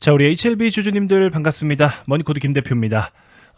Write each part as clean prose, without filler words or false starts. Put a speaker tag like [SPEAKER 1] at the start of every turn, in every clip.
[SPEAKER 1] 자, 우리 HLB 주주님들 반갑습니다. 머니코드 김 대표입니다.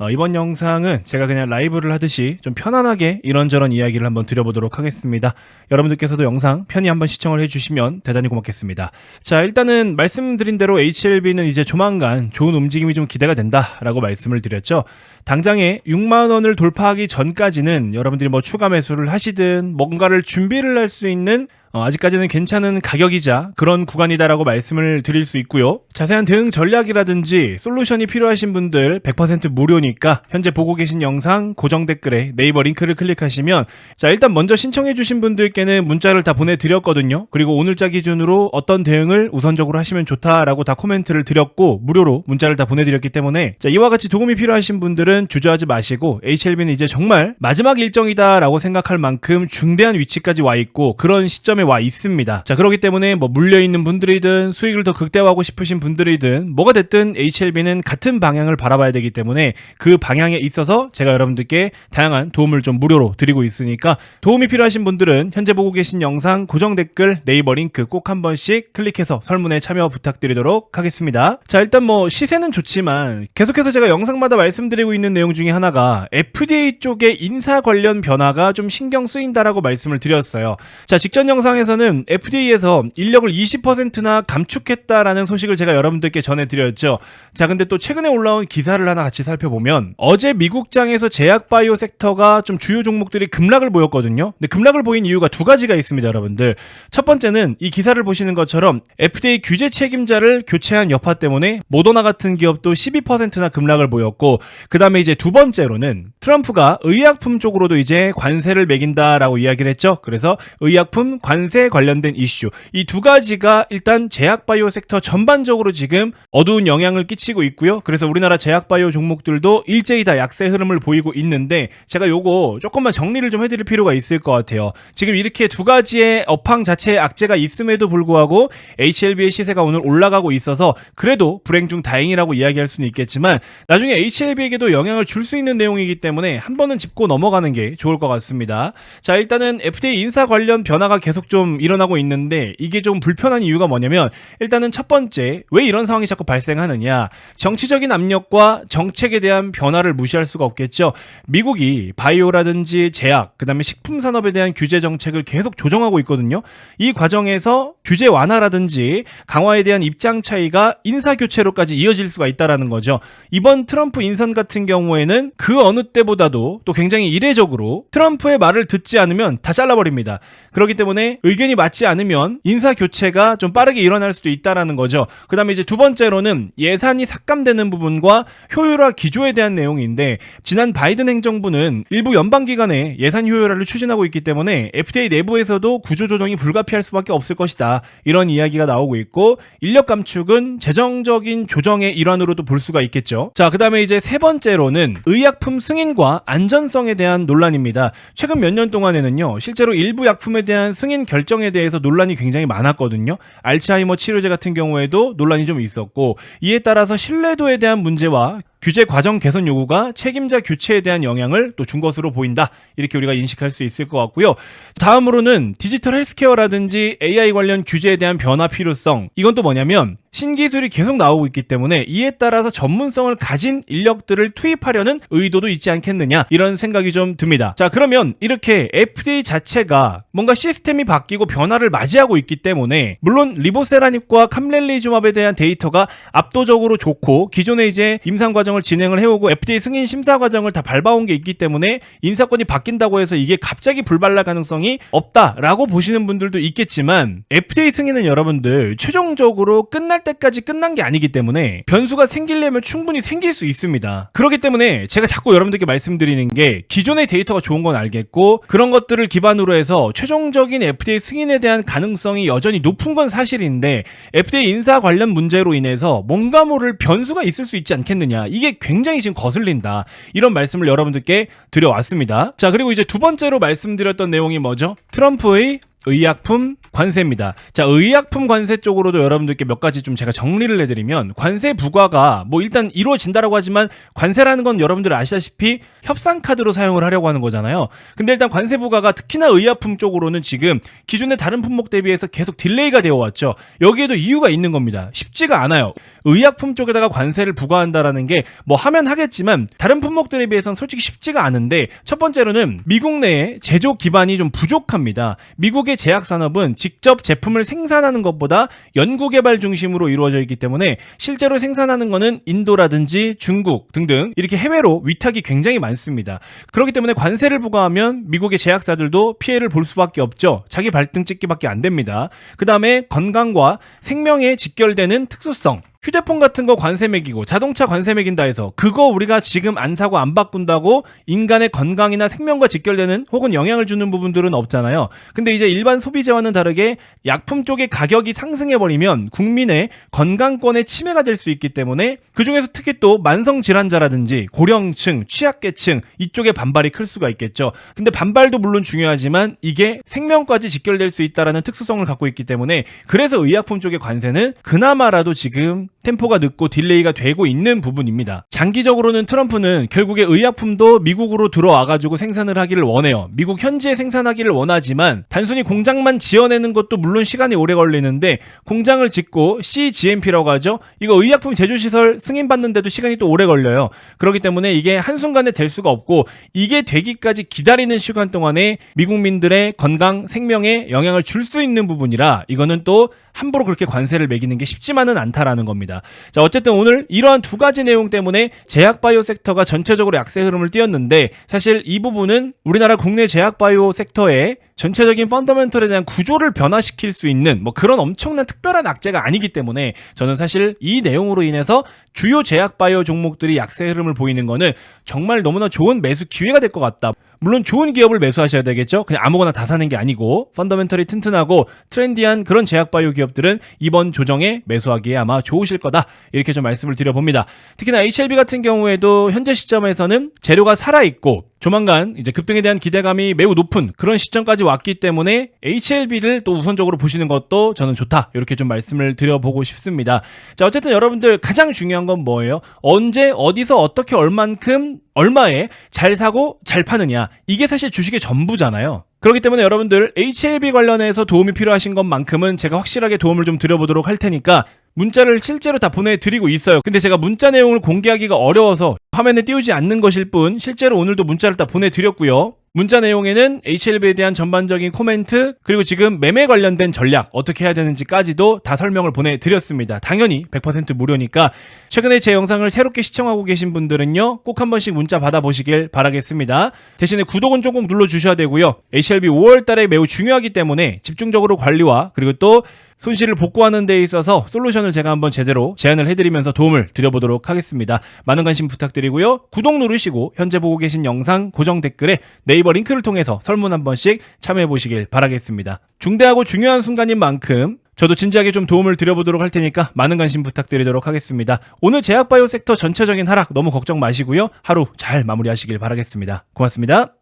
[SPEAKER 1] 이번 영상은 제가 그냥 라이브를 하듯이 좀 편안하게 이런저런 이야기를 한번 드려보도록 하겠습니다. 여러분들께서도 영상 편히 한번 시청을 해주시면 대단히 고맙겠습니다. 자, 일단은 말씀드린 대로 HLB는 이제 조만간 좋은 움직임이 좀 기대가 된다라고 말씀을 드렸죠. 당장에 6만원을 돌파하기 전까지는 여러분들이 뭐 추가 매수를 하시든 뭔가를 준비를 할 수 있는 아직까지는 괜찮은 가격이자 그런 구간이다라고 말씀을 드릴 수 있고요. 자세한 대응 전략이라든지 솔루션이 필요하신 분들 100% 무료니까 현재 보고 계신 영상 고정 댓글에 네이버 링크를 클릭하시면 자, 일단 먼저 신청해 주신 분들께는 문자를 다 보내드렸거든요. 그리고 오늘자 기준으로 어떤 대응을 우선적으로 하시면 좋다라고 다 코멘트를 드렸고 무료로 문자를 다 보내드렸기 때문에 자, 이와 같이 도움이 필요하신 분들은 주저하지 마시고 HLB는 이제 정말 마지막 일정이다라고 생각할 만큼 중대한 위치까지 와 있고 그런 시점에 와 있습니다. 자, 그렇기 때문에 뭐 물려있는 분들이든 수익을 더 극대화하고 싶으신 분들이든 뭐가 됐든 HLB는 같은 방향을 바라봐야 되기 때문에 그 방향에 있어서 제가 여러분들께 다양한 도움을 좀 무료로 드리고 있으니까 도움이 필요하신 분들은 현재 보고 계신 영상 고정 댓글 네이버 링크 꼭 한 번씩 클릭해서 설문에 참여 부탁드리도록 하겠습니다. 자, 일단 뭐 시세는 좋지만 계속해서 제가 영상마다 말씀드리고 있는 내용 중에 하나가 FDA 쪽의 인사 관련 변화가 좀 신경 쓰인다라고 말씀을 드렸어요. 자, 직전 영상에서는 FDA에서 인력을 20%나 감축했다라는 소식을 제가 여러분들께 전해드렸죠. 자, 근데 또 최근에 올라온 기사를 하나 같이 살펴보면 어제 미국장에서 제약바이오 섹터가 좀 주요 종목들이 급락을 보였거든요. 근데 급락을 보인 이유가 두 가지가 있습니다, 여러분들. 첫 번째는 이 기사를 보시는 것처럼 FDA 규제 책임자를 교체한 여파 때문에 모더나 같은 기업도 12%나 급락을 보였고, 그 다음에 이제 두 번째로는 트럼프가 의약품 쪽으로도 이제 관세를 매긴다라고 이야기를 했죠. 그래서 의약품 관세 관련된 이슈, 이 두 가지가 일단 제약바이오 섹터 전반적으로 지금 어두운 영향을 끼치고 있고요. 그래서 우리나라 제약바이오 종목들도 일제히 다 약세 흐름을 보이고 있는데 제가 요거 조금만 정리를 좀 해드릴 필요가 있을 것 같아요. 지금 이렇게 두 가지의 업황 자체의 악재가 있음에도 불구하고 HLB의 시세가 오늘 올라가고 있어서 그래도 불행 중 다행이라고 이야기할 수는 있겠지만 나중에 HLB에게도 영향을 줄 수 있는 내용이기 때문에 한 번은 짚고 넘어가는 게 좋을 것 같습니다. 자, 일단은 FDA 인사 관련 변화가 계속 좀 일어나고 있는데 이게 좀 불편한 이유가 뭐냐면 일단은 첫 번째, 왜 이런 상황이 자꾸 발생하느냐, 정치적인 압력과 정책에 대한 변화를 무시할 수가 없겠죠. 미국이 바이오라든지 제약, 그 다음에 식품 산업에 대한 규제 정책을 계속 조정하고 있거든요. 이 과정에서 규제 완화라든지 강화에 대한 입장 차이가 인사 교체로까지 이어질 수가 있다라는 거죠. 이번 트럼프 인선 같은 경우에는 그 어느 때보다도 또 굉장히 이례적으로 트럼프의 말을 듣지 않으면 다 잘라버립니다. 그렇기 때문에 의견이 맞지 않으면 인사 교체가 좀 빠르게 일어날 수도 있다라는 거죠. 그 다음에 이제 두 번째로는 예산이 삭감되는 부분과 효율화 기조에 대한 내용인데 지난 바이든 행정부는 일부 연방기관의 예산 효율화를 추진하고 있기 때문에 FDA 내부에서도 구조조정이 불가피할 수밖에 없을 것이다, 이런 이야기가 나오고 있고 인력 감축은 재정적인 조정의 일환으로도 볼 수가 있겠죠. 자, 그 다음에 이제 세 번째로는 의약품 승인과 안전성에 대한 논란입니다. 최근 몇 년 동안에는요, 실제로 일부 약품에 대한 승인 결정에 대해서 논란이 굉장히 많았거든요. 알츠하이머 치료제 같은 경우에도 논란이 좀 있었고, 이에 따라서 신뢰도에 대한 문제와 규제 과정 개선 요구가 책임자 교체에 대한 영향을 또 준 것으로 보인다, 이렇게 우리가 인식할 수 있을 것 같고요. 다음으로는 디지털 헬스케어라든지 AI 관련 규제에 대한 변화 필요성, 이건 또 뭐냐면 신기술이 계속 나오고 있기 때문에 이에 따라서 전문성을 가진 인력들을 투입하려는 의도도 있지 않겠느냐, 이런 생각이 좀 듭니다. 자, 그러면 이렇게 FDA 자체가 뭔가 시스템이 바뀌고 변화를 맞이하고 있기 때문에 물론 리보세라닙과 캄렐리주맙에 대한 데이터가 압도적으로 좋고 기존에 이제 임상 과정을 진행을 해오고 FDA 승인 심사 과정을 다 밟아온 게 있기 때문에 인사권이 바뀐다고 해서 이게 갑자기 불발날 가능성이 없다라고 보시는 분들도 있겠지만 FDA 승인은 여러분들 최종적으로 끝날 때까지 끝난 게 아니기 때문에 변수가 생기려면 충분히 생길 수 있습니다. 그렇기 때문에 제가 자꾸 여러분들께 말씀드리는 게 기존의 데이터가 좋은 건 알겠고 그런 것들을 기반으로 해서 최종적인 FDA 승인에 대한 가능성이 여전히 높은 건 사실인데 FDA 인사 관련 문제로 인해서 뭔가 모를 변수가 있을 수 있지 않겠느냐, 이게 굉장히 지금 거슬린다, 이런 말씀을 여러분들께 드려왔습니다. 자, 그리고 이제 두 번째로 말씀드렸던 내용이 뭐죠? 트럼프의 의약품 관세입니다. 자, 의약품 관세 쪽으로도 여러분들께 몇 가지 좀 제가 정리를 해드리면, 관세 부과가 뭐 일단 이루어진다라고 하지만 관세라는 건 여러분들 아시다시피 협상카드로 사용을 하려고 하는 거잖아요. 근데 일단 관세 부과가 특히나 의약품 쪽으로는 지금 기존의 다른 품목 대비해서 계속 딜레이가 되어 왔죠. 여기에도 이유가 있는 겁니다. 쉽지가 않아요. 의약품 쪽에다가 관세를 부과한다라는 게 뭐 하면 하겠지만 다른 품목들에 비해서는 솔직히 쉽지가 않은데, 첫 번째로는 미국 내에 제조 기반이 좀 부족합니다. 미국의 제약 산업은 직접 제품을 생산하는 것보다 연구개발 중심으로 이루어져 있기 때문에 실제로 생산하는 거는 인도라든지 중국 등등 이렇게 해외로 위탁이 굉장히 많습니다. 그렇기 때문에 관세를 부과하면 미국의 제약사들도 피해를 볼 수밖에 없죠. 자기 발등 찍기밖에 안 됩니다. 그 다음에 건강과 생명에 직결되는 특수성, 휴대폰 같은 거 관세 매기고 자동차 관세 매긴다 해서 그거 우리가 지금 안 사고 안 바꾼다고 인간의 건강이나 생명과 직결되는 혹은 영향을 주는 부분들은 없잖아요. 근데 이제 일반 소비자와는 다르게 약품 쪽의 가격이 상승해버리면 국민의 건강권의 침해가 될 수 있기 때문에, 그중에서 특히 또 만성질환자라든지 고령층, 취약계층 이쪽에 반발이 클 수가 있겠죠. 근데 반발도 물론 중요하지만 이게 생명까지 직결될 수 있다는 특수성을 갖고 있기 때문에, 그래서 의약품 쪽의 관세는 그나마라도 지금 템포가 늦고 딜레이가 되고 있는 부분입니다. 장기적으로는 트럼프는 결국에 의약품도 미국으로 들어와가지고 생산을 하기를 원해요. 미국 현지에 생산하기를 원하지만 단순히 공장만 지어내는 것도 물론 시간이 오래 걸리는데, 공장을 짓고 CGMP라고 하죠. 이거 의약품 제조시설 승인받는데도 시간이 또 오래 걸려요. 그렇기 때문에 이게 한순간에 될 수가 없고, 이게 되기까지 기다리는 시간 동안에 미국민들의 건강, 생명에 영향을 줄 수 있는 부분이라 이거는 또 함부로 그렇게 관세를 매기는 게 쉽지만은 않다라는 겁니다. 자, 어쨌든 오늘 이러한 두 가지 내용 때문에 제약바이오 섹터가 전체적으로 약세 흐름을 띄었는데, 사실 이 부분은 우리나라 국내 제약바이오 섹터의 전체적인 펀더멘털에 대한 구조를 변화시킬 수 있는 뭐 그런 엄청난 특별한 악재가 아니기 때문에, 저는 사실 이 내용으로 인해서 주요 제약바이오 종목들이 약세 흐름을 보이는 거는 정말 너무나 좋은 매수 기회가 될 것 같다. 물론 좋은 기업을 매수하셔야 되겠죠. 그냥 아무거나 다 사는 게 아니고 펀더멘털이 튼튼하고 트렌디한 그런 제약바이오 기업들은 이번 조정에 매수하기에 아마 좋으실 거다, 이렇게 좀 말씀을 드려봅니다. 특히나 HLB 같은 경우에도 현재 시점에서는 재료가 살아있고 조만간 이제 급등에 대한 기대감이 매우 높은 그런 시점까지 왔기 때문에 HLB를 또 우선적으로 보시는 것도 저는 좋다, 이렇게 좀 말씀을 드려보고 싶습니다. 자, 어쨌든 여러분들 가장 중요한 건 뭐예요? 언제 어디서 어떻게 얼만큼 얼마에 잘 사고 잘 파느냐, 이게 사실 주식의 전부잖아요. 그렇기 때문에 여러분들 HLB 관련해서 도움이 필요하신 것만큼은 제가 확실하게 도움을 좀 드려보도록 할 테니까 문자를 실제로 다 보내드리고 있어요. 근데 제가 문자 내용을 공개하기가 어려워서 화면에 띄우지 않는 것일 뿐, 실제로 오늘도 문자를 다 보내드렸고요. 문자 내용에는 HLB에 대한 전반적인 코멘트, 그리고 지금 매매 관련된 전략 어떻게 해야 되는지까지도 다 설명을 보내드렸습니다. 당연히 100% 무료니까 최근에 제 영상을 새롭게 시청하고 계신 분들은요, 꼭 한 번씩 문자 받아보시길 바라겠습니다. 대신에 구독은 좀 꼭 눌러주셔야 되고요. HLB 5월달에 매우 중요하기 때문에 집중적으로 관리와 그리고 또 손실을 복구하는 데 있어서 솔루션을 제가 한번 제대로 제안을 해드리면서 도움을 드려보도록 하겠습니다. 많은 관심 부탁드리고요. 구독 누르시고 현재 보고 계신 영상 고정 댓글에 네이버 링크를 통해서 설문 한 번씩 참여해보시길 바라겠습니다. 중대하고 중요한 순간인 만큼 저도 진지하게 좀 도움을 드려보도록 할 테니까 많은 관심 부탁드리도록 하겠습니다. 오늘 제약바이오 섹터 전체적인 하락 너무 걱정 마시고요. 하루 잘 마무리하시길 바라겠습니다. 고맙습니다.